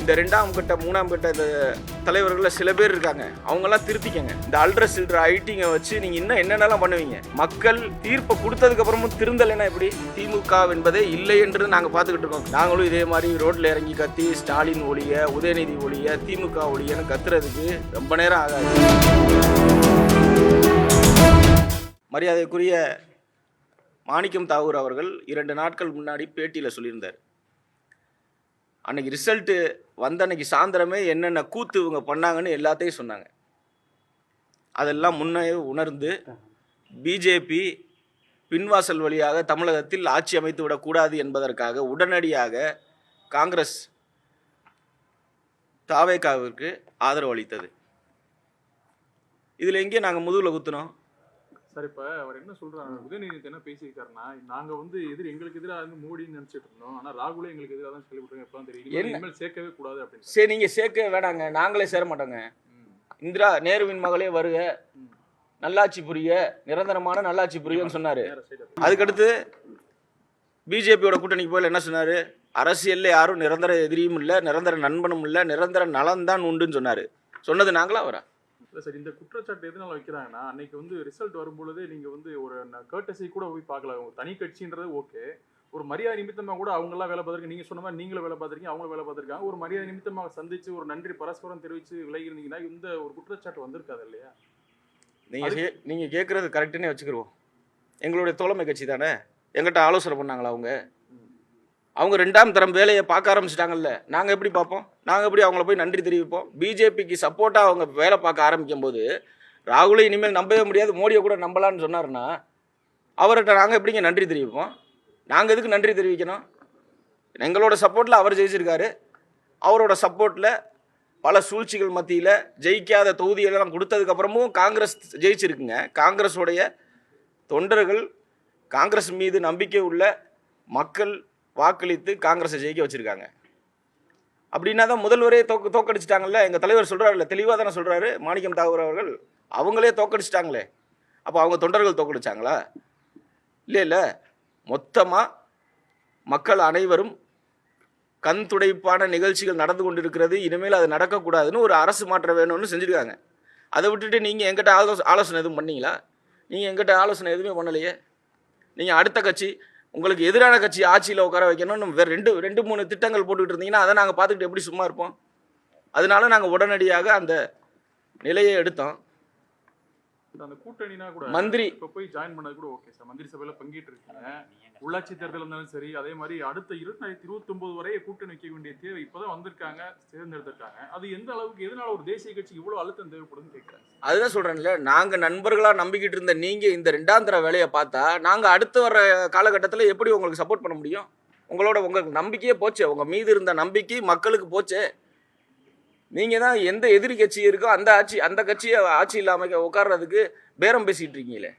இந்த 2ஆம் கட்ட 3ஆம் கட்ட இந்த தலைவர்களில் சில பேர் இருக்காங்க, அவங்கெல்லாம் திருத்திக்கங்க. இந்த அல்ட்ர சில்ட்ர ஐட்டிங்க வச்சு நீங்கள் இன்னும் என்னென்னலாம் பண்ணுவீங்க? மக்கள் தீர்ப்பை கொடுத்ததுக்கு அப்புறமும் திருந்தலைன்னா எப்படி? திமுக என்பதே இல்லை என்று நாங்கள் பார்த்துக்கிட்டு இருக்கோம். நாங்களும் இதே மாதிரி ரோட்டில் இறங்கி கத்தி ஸ்டாலின் ஒழிய, உதயநிதி ஒழிய, திமுக ஒழியன்னு கத்துறதுக்கு ரொம்ப நேரம் ஆகாது. மரியாதைக்குரிய மாணிக்கம் தாகூர் அவர்கள் 2 நாட்கள் முன்னாடி பேட்டியில் சொல்லியிருந்தார், அன்னைக்கு ரிசல்ட்டு வந்த அன்னைக்கு சாயந்தரமே என்னென்ன கூத்து இவங்க பண்ணாங்கன்னு எல்லாத்தையும் சொன்னாங்க. அதெல்லாம் முன்னே உணர்ந்து பிஜேபி பின்வாசல் வழியாக தமிழகத்தில் ஆட்சி அமைத்து விடக்கூடாது என்பதற்காக உடனடியாக காங்கிரஸ் தாவேகாவிற்கு ஆதரவு அளித்தது. இதில் எங்கே நாங்கள் முதுகில் குத்தினோம்? சார், இப்போ அவர் என்ன சொல்றாங்க, உதயநிதி என்ன பேசியிருக்காருன்னா, நாங்கள் எங்களுக்கு எதிராக மோடின்னு நினைச்சிட்டு இருந்தோம், ஆனால் ராகுலே எங்களுக்கு எதிராக தான் சொல்லிவிட்டாங்க, எப்பதான் தெரியும், இனிமேல் சேர்க்கவே கூடாது அப்படின்னு. சரி, நீங்கள் சேர்க்க வேணாங்க, நாங்களே சேர மாட்டோங்க. இந்திரா நேருவின் மகளே வருக, நல்லாட்சி புரிய, நிரந்தரமான நல்லாட்சி புரியுன்னு சொன்னார். அதுக்கடுத்து பிஜேபியோட கூட்டணிக்கு போய் என்ன சொன்னார்? அரசியலில் யாரும் நிரந்தர எதிரியும் இல்லை, நிரந்தர நண்பனும் இல்லை, நிரந்தர நலன்தான் உண்டுன்னு சொன்னார். சொன்னது நாங்களா அவரா? இல்லை சார், இந்த குற்றச்சாட்டு எதனால வைக்கிறாங்கன்னா, அன்னைக்கு ரிசல்ட் வரும்பொழுதே நீங்கள் ஒரு கர்டசி கூட போய் பார்க்கலாம். தனி கட்சின்றது ஓகே, ஒரு மரியாதை நிமித்தமாக கூட அவங்களாம் வேலை பார்த்துருக்கு, நீங்கள் சொன்ன மாதிரி நீங்களும் வேலை பார்த்துருக்கீங்க, அவங்களும் வேலை பார்த்துருக்காங்க. ஒரு மரியாதை நிமித்தமாக சந்திச்சு ஒரு நன்றி பரஸ்பரம் தெரிவித்து விலகி இருந்தீங்கன்னா இந்த ஒரு குற்றச்சாட்டு வந்திருக்காது இல்லையா? நீங்கள் கேட்குறது கரெக்டுன்னே வச்சுக்கிடுவோம். எங்களுடைய தோழமை கட்சி தானே, எங்கிட்ட ஆலோசனை பண்ணாங்களா? அவங்க 2ஆம் தரம் வேலையை பார்க்க ஆரம்பிச்சிட்டாங்கல்ல, நாங்கள் எப்படி பார்ப்போம்? நாங்கள் எப்படி அவங்கள போய் நன்றி தெரிவிப்போம்? பிஜேபிக்கு சப்போர்ட்டாக அவங்க வேலை பார்க்க ஆரம்பிக்கும் போது ராகுலை இனிமேல் நம்பவே முடியாது, மோடியை கூட நம்பலான்னு சொன்னார்னா அவர்கிட்ட நாங்கள் எப்படிங்க நன்றி தெரிவிப்போம்? நாங்கள் எதுக்கு நன்றி தெரிவிக்கணும்? எங்களோட சப்போர்ட்டில் அவர் ஜெயிச்சிருக்காரு. அவரோட சப்போர்ட்டில் பல சூழ்ச்சிகள் மத்தியில் ஜெயிக்காத தொகுதியெல்லாம் கொடுத்ததுக்கப்புறமும் காங்கிரஸ் ஜெயிச்சிருக்குங்க. காங்கிரஸோடைய தொண்டர்கள், காங்கிரஸ் மீது நம்பிக்கை உள்ள மக்கள் வாக்களித்து காங்கிரஸை ஜெயிக்க வச்சுருக்காங்க. அப்படின்னா தான் முதல்வரே தோக்கடிச்சிட்டாங்கல்ல. எங்கள் தலைவர் சொல்கிறாருல்ல, தெளிவாக தானே சொல்கிறாரு மாணிக்கம் தாகூர் அவர்கள். அவங்களே தோக்கடிச்சிட்டாங்களே, அப்போ அவங்க தொண்டர்கள் தோக்கடிச்சாங்களா? இல்லை, மொத்தமாக மக்கள் அனைவரும் கண் துடைப்பான நிகழ்ச்சிகள் நடந்து கொண்டு இருக்கிறது, இனிமேல் அது நடக்கக்கூடாதுன்னு ஒரு அரசு மாற்ற வேணும்னு செஞ்சுருக்காங்க. அதை விட்டுட்டு நீங்கள் எங்கிட்ட ஆலோசனை எதுவும் பண்ணீங்களா? நீங்கள் எங்கிட்ட ஆலோசனை எதுவுமே பண்ணலையே. நீங்கள் அடுத்த கட்சி, உங்களுக்கு எதிரான கட்சி ஆட்சியில் உட்கார வைக்கணும்னு வேறு 2-3 திட்டங்கள் போட்டுக்கிட்டு இருந்தீங்கன்னா அதை நாங்கள் பார்த்துக்கிட்டு எப்படி சும்மா இருப்போம்? அதனால நாங்கள் உடனடியாக அந்த நிலையை எடுத்தோம். அந்த கூட்டணினா கூட மந்திரி இப்போ போய் ஜாயின் பண்ணது கூட ஓகே சார், மந்திரி சபையில் பங்கிட்டு இருக்காங்க. உள்ளாட்சி தேர்தல் இருந்தாலும் சரி, அதே மாதிரி அடுத்த 2029 வரை கூட்டணி வைக்க வேண்டிய தேவை இப்போதான் வந்திருக்காங்க, தேர்ந்தெடுத்திருக்காங்க. அது எந்த அளவுக்கு, எதனால ஒரு தேசிய கட்சி இவ்வளோ அழுத்தம் தேவைப்படுதுன்னு கேட்குறாங்க. அதுதான் சொல்கிறேன்ல, நாங்கள் நண்பர்களாக நம்பிக்கிட்டு இருந்த நீங்கள் இந்த 2ஆம் தர வேலையை பார்த்தா நாங்கள் அடுத்து வர காலகட்டத்தில் எப்படி உங்களுக்கு சப்போர்ட் பண்ண முடியும்? உங்களுக்கு நம்பிக்கையே போச்சு, உங்கள் மீது இருந்த நம்பிக்கை மக்களுக்கு போச்சு. நீங்கள் தான் எந்த எதிரி கட்சி இருக்கோ அந்த கட்சியை ஆட்சி இல்லாமல் உட்கார்றதுக்கு பேரம் பேசிகிட்டு இருக்கீங்களே.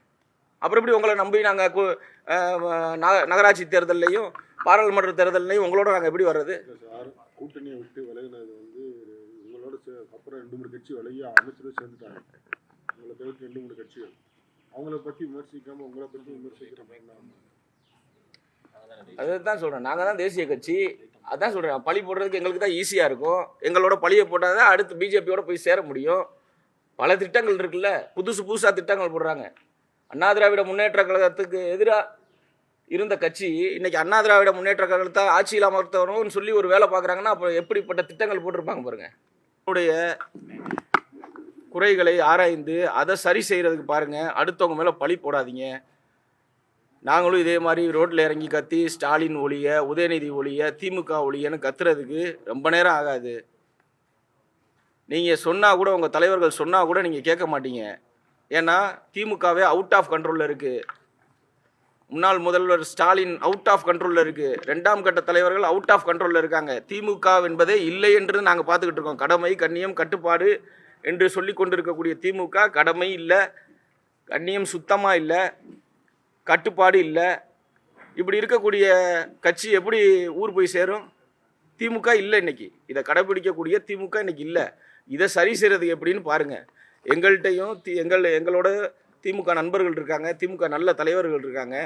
அப்புறம் எப்படி உங்களை நம்பி நாங்கள் நகராட்சி தேர்தல்லையும் பாராளுமன்ற தேர்தல்லையும் உங்களோட நாங்கள் எப்படி வர்றது? கூட்டணியை விட்டு விலகினது உங்களோட அப்புறம் 2-3 கட்சி விலகி அமைச்சரும் சேர்ந்துட்டாங்க. உங்களை தவிர்த்து 2-3 கட்சிகள் அவங்கள பற்றி விமர்சிக்காமல் உங்களை பற்றி விமர்சிக்கிறோம். அதுதான் சொல்கிறேன், நாங்கள் தான் தேசிய கட்சி. அதான் சொல்கிறேன், பழி போடுறதுக்கு எங்களுக்கு தான் ஈஸியாக இருக்கும். எங்களோட பழியை போட்டால் தான் அடுத்து பிஜேபியோட போய் சேர முடியும். பல திட்டங்கள் இருக்குல்ல, புதுசாக திட்டங்கள் போடுறாங்க. அண்ணா திராவிட முன்னேற்ற கழகத்துக்கு எதிராக இருந்த கட்சி இன்னைக்கு அண்ணா திராவிட முன்னேற்ற கழகத்தை ஆட்சியில் அமர்த்தணும்னு சொல்லி ஒரு வேலை பார்க்குறாங்கன்னா அப்புறம் எப்படிப்பட்ட திட்டங்கள் போட்டிருப்பாங்க பாருங்க. என்னுடைய குறைகளை ஆராய்ந்து அதை சரி செய்கிறதுக்கு பாருங்கள், அடுத்தவங்க மேலே பழி போடாதீங்க. நாங்களும் இதே மாதிரி ரோட்டில் இறங்கி கத்தி ஸ்டாலின் ஒழிய, உதயநிதி ஒழிய, திமுக ஒழியன்னு கத்துறதுக்கு ரொம்ப நேரம் ஆகாது. நீங்கள் சொன்னால் கூட, உங்கள் தலைவர்கள் சொன்னால் கூட நீங்கள் கேட்க மாட்டீங்க. ஏன்னா திமுகவே அவுட் ஆஃப் கண்ட்ரோலில் இருக்குது. முன்னாள் முதல்வர் ஸ்டாலின் அவுட் ஆஃப் கண்ட்ரோலில் இருக்குது. 2ஆம் கட்ட தலைவர்கள் அவுட் ஆஃப் கண்ட்ரோலில் இருக்காங்க. திமுக என்பதே இல்லை என்று நாங்கள் பார்த்துக்கிட்டு இருக்கோம். கடமை, கண்ணியம், கட்டுப்பாடு என்று சொல்லி கொண்டு இருக்கக்கூடிய திமுக கடமை இல்லை, கண்ணியம் சுத்தமாக இல்லை, கட்டுப்பாடு இல்லை. இப்படி இருக்கக்கூடிய கட்சி எப்படி ஊர் போய் சேரும்? திமுக இல்லை இன்னைக்கு. இதை கடைபிடிக்கக்கூடிய திமுக இன்னைக்கு இல்லை. இதை சரி செய்கிறதுக்கு எப்படின்னு பாருங்கள். எங்கள்கிட்டையும் எங்களோட திமுக நண்பர்கள் இருக்காங்க, திமுக நல்ல தலைவர்கள் இருக்காங்க.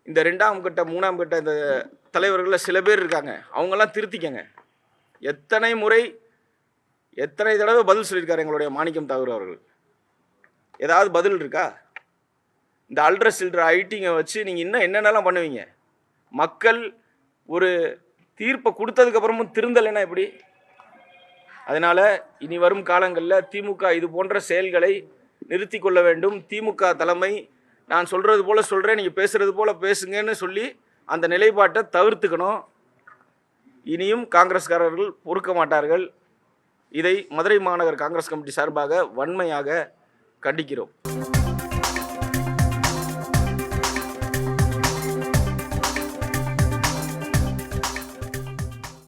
இந்த 2ஆம் கட்ட 3ஆம் கட்ட இந்த தலைவர்களில் சில பேர் இருக்காங்க, அவங்கெல்லாம் திருத்திக்கங்க. எத்தனை தடவை பதில் சொல்லியிருக்காரு எங்களுடைய மாணிக்கம் தாகூர் அவர்கள். ஏதாவது பதில் இருக்கா? இந்த அல்ட்ர சில்ட்ர ஐட்டிங்கை வச்சு நீங்கள் இன்னும் என்னென்னலாம் பண்ணுவீங்க? மக்கள் ஒரு தீர்ப்பை கொடுத்ததுக்கப்புறமும் திருந்தலைன்னா எப்படி? அதனால் இனி வரும் காலங்களில் திமுக இது போன்ற செயல்களை நிறுத்தி கொள்ள வேண்டும். திமுக தலைமை நான் சொல்கிறது போல் சொல்கிறேன், நீங்கள் பேசுகிறது போல் பேசுங்கன்னு சொல்லி அந்த நிலைப்பாட்டை தவிர்த்துக்கணும். இனியும் காங்கிரஸ்காரர்கள் பொறுக்க மாட்டார்கள். இதை மதுரை மாநகர் காங்கிரஸ் கமிட்டி சார்பாக வன்மையாக கண்டிக்கிறோம்.